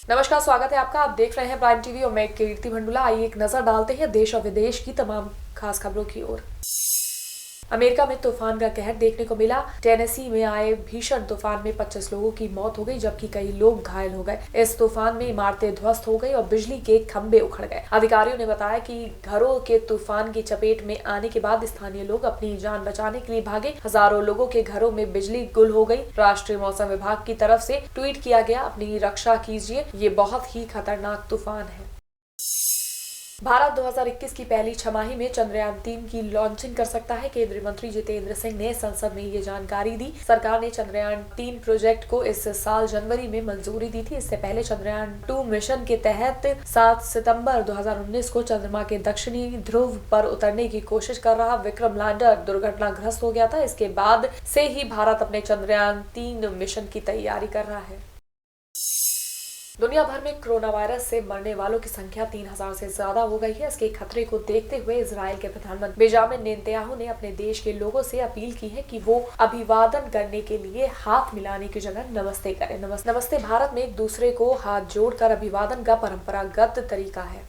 नमस्कार, स्वागत है आपका। आप देख रहे हैं प्राइम टीवी और मैं कीर्ति भंडुला। आइए एक नजर डालते हैं देश और विदेश की तमाम खास खबरों की ओर। अमेरिका में तूफान का कहर देखने को मिला। टेनेसी में आए भीषण तूफान में 25 लोगों की मौत हो गई, जबकि कई लोग घायल हो गए। इस तूफान में इमारतें ध्वस्त हो गई और बिजली के खंभे उखड़ गए। अधिकारियों ने बताया कि घरों के तूफान की चपेट में आने के बाद स्थानीय लोग अपनी जान बचाने के लिए भागे। हजारों लोगों के घरों में बिजली गुल हो गई। राष्ट्रीय मौसम विभाग की तरफ से ट्वीट किया गया, अपनी रक्षा कीजिए, ये बहुत ही खतरनाक तूफान है। भारत 2021 की पहली छमाही में चंद्रयान-3 की लॉन्चिंग कर सकता है। केंद्रीय मंत्री जितेंद्र सिंह ने संसद में ये जानकारी दी। सरकार ने चंद्रयान-3 प्रोजेक्ट को इस साल जनवरी में मंजूरी दी थी। इससे पहले चंद्रयान-2 मिशन के तहत 7 सितंबर 2019 को चंद्रमा के दक्षिणी ध्रुव पर उतरने की कोशिश कर रहा विक्रम लैंडर दुर्घटनाग्रस्त हो गया था। इसके बाद से ही भारत अपने चंद्रयान-3 मिशन की तैयारी कर रहा है। दुनिया भर में कोरोना वायरस से मरने वालों की संख्या 3000 से ज्यादा हो गई है। इसके खतरे को देखते हुए इजराइल के प्रधानमंत्री बेंजामिन नेतन्याहू ने अपने देश के लोगों से अपील की है कि वो अभिवादन करने के लिए हाथ मिलाने की जगह नमस्ते करें। नमस्ते भारत में एक दूसरे को हाथ जोड़कर अभिवादन का परंपरागत तरीका है।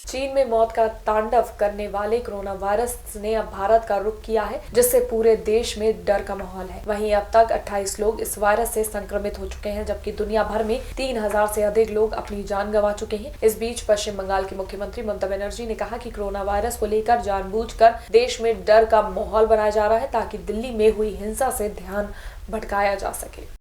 चीन में मौत का तांडव करने वाले कोरोना वायरस ने अब भारत का रुख किया है, जिससे पूरे देश में डर का माहौल है। वहीं अब तक 28 लोग इस वायरस से संक्रमित हो चुके हैं, जबकि दुनिया भर में 3000 से अधिक लोग अपनी जान गंवा चुके हैं। इस बीच पश्चिम बंगाल की मुख्यमंत्री ममता बनर्जी ने कहा कि कोरोना वायरस को लेकर जानबूझकर देश में डर का माहौल बनाया जा रहा है, ताकि दिल्ली में हुई हिंसा से ध्यान भटकाया जा सके।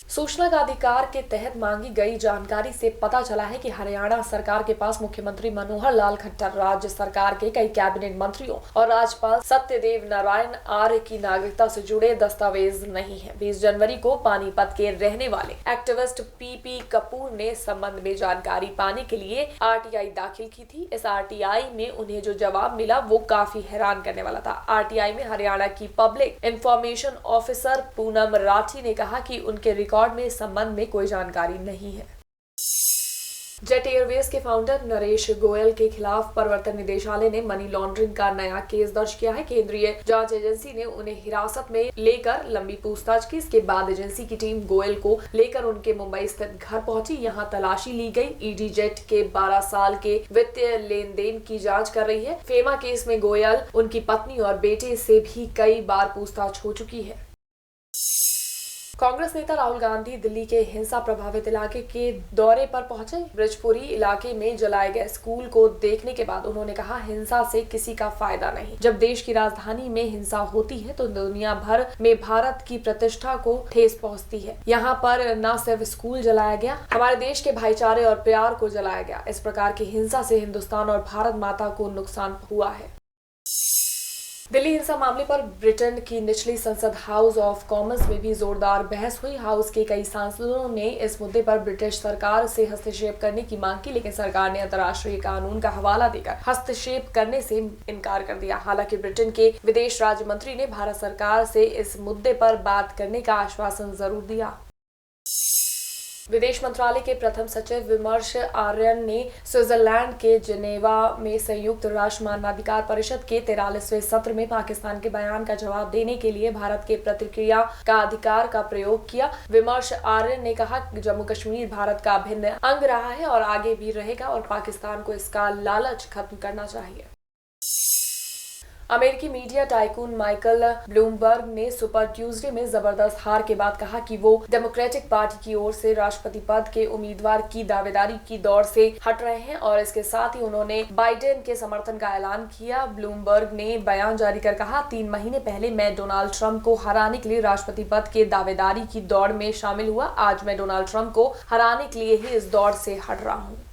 सूचना का अधिकार के तहत मांगी गई जानकारी से पता चला है कि हरियाणा सरकार के पास मुख्यमंत्री मनोहर लाल खट्टर, राज्य सरकार के कई कैबिनेट मंत्रियों और राज्यपाल सत्यदेव नारायण आर्य की नागरिकता से जुड़े दस्तावेज नहीं है। 20 जनवरी को पानीपत के रहने वाले एक्टिविस्ट पीपी कपूर ने संबंध में जानकारी पाने के लिए आरटीआई दाखिल की थी। इस आरटीआई में उन्हें जो जवाब मिला वो काफी हैरान करने वाला था। आरटीआई में हरियाणा की public information officer Poonam Rathi ने कहा कि उनके रिकॉर्ड में इस संबंध में कोई जानकारी नहीं है। जेट एयरवेज के फाउंडर नरेश गोयल के खिलाफ प्रवर्तन निदेशालय ने मनी लॉन्ड्रिंग का नया केस दर्ज किया है। केंद्रीय जांच एजेंसी ने उन्हें हिरासत में लेकर लंबी पूछताछ की। इसके बाद एजेंसी की टीम गोयल को लेकर उनके मुंबई स्थित घर पहुंची। यहां तलाशी ली गई। ईडी जेट के 12 साल के वित्तीय लेन देन की जाँच कर रही है। फेमा केस में गोयल, उनकी पत्नी और बेटे से भी कई बार पूछताछ हो चुकी है। कांग्रेस नेता राहुल गांधी दिल्ली के हिंसा प्रभावित इलाके के दौरे पर पहुंचे। ब्रिजपुरी इलाके में जलाए गए स्कूल को देखने के बाद उन्होंने कहा, हिंसा से किसी का फायदा नहीं। जब देश की राजधानी में हिंसा होती है तो दुनिया भर में भारत की प्रतिष्ठा को ठेस पहुंचती है। यहाँ पर न सिर्फ स्कूल जलाया गया, हमारे देश के भाईचारे और प्यार को जलाया गया। इस प्रकार की हिंसा से हिंदुस्तान और भारत माता को नुकसान हुआ है। दिल्ली हिंसा मामले पर ब्रिटेन की निचली संसद हाउस ऑफ कॉमन्स में भी जोरदार बहस हुई। हाउस के कई सांसदों ने इस मुद्दे पर ब्रिटिश सरकार से हस्तक्षेप करने की मांग की, लेकिन सरकार ने अंतर्राष्ट्रीय कानून का हवाला देकर हस्तक्षेप करने से इनकार कर दिया। हालांकि ब्रिटेन के विदेश राज्य मंत्री ने भारत सरकार से इस मुद्दे पर बात करने का आश्वासन जरूर दिया। विदेश मंत्रालय के प्रथम सचिव विमर्श आर्यन ने स्विट्जरलैंड के जिनेवा में संयुक्त राष्ट्र मानवाधिकार परिषद के 43वें सत्र में पाकिस्तान के बयान का जवाब देने के लिए भारत के प्रतिक्रिया का अधिकार का प्रयोग किया। विमर्श आर्यन ने कहा कि जम्मू कश्मीर भारत का अभिन्न अंग रहा है और आगे भी रहेगा और पाकिस्तान को इसका लालच खत्म करना चाहिए। अमेरिकी मीडिया टाइकून माइकल ब्लूमबर्ग ने सुपर ट्यूसडे में जबरदस्त हार के बाद कहा कि वो डेमोक्रेटिक पार्टी की ओर से राष्ट्रपति पद के उम्मीदवार की दावेदारी की दौड़ से हट रहे हैं और इसके साथ ही उन्होंने बाइडेन के समर्थन का ऐलान किया। ब्लूमबर्ग ने बयान जारी कर कहा, 3 महीने पहले मैं डोनाल्ड ट्रंप को हराने के लिए राष्ट्रपति पद के दावेदारी की दौड़ में शामिल हुआ। आज मैं डोनाल्ड ट्रंप को हराने के लिए ही इस दौड़ से हट रहा हूँ।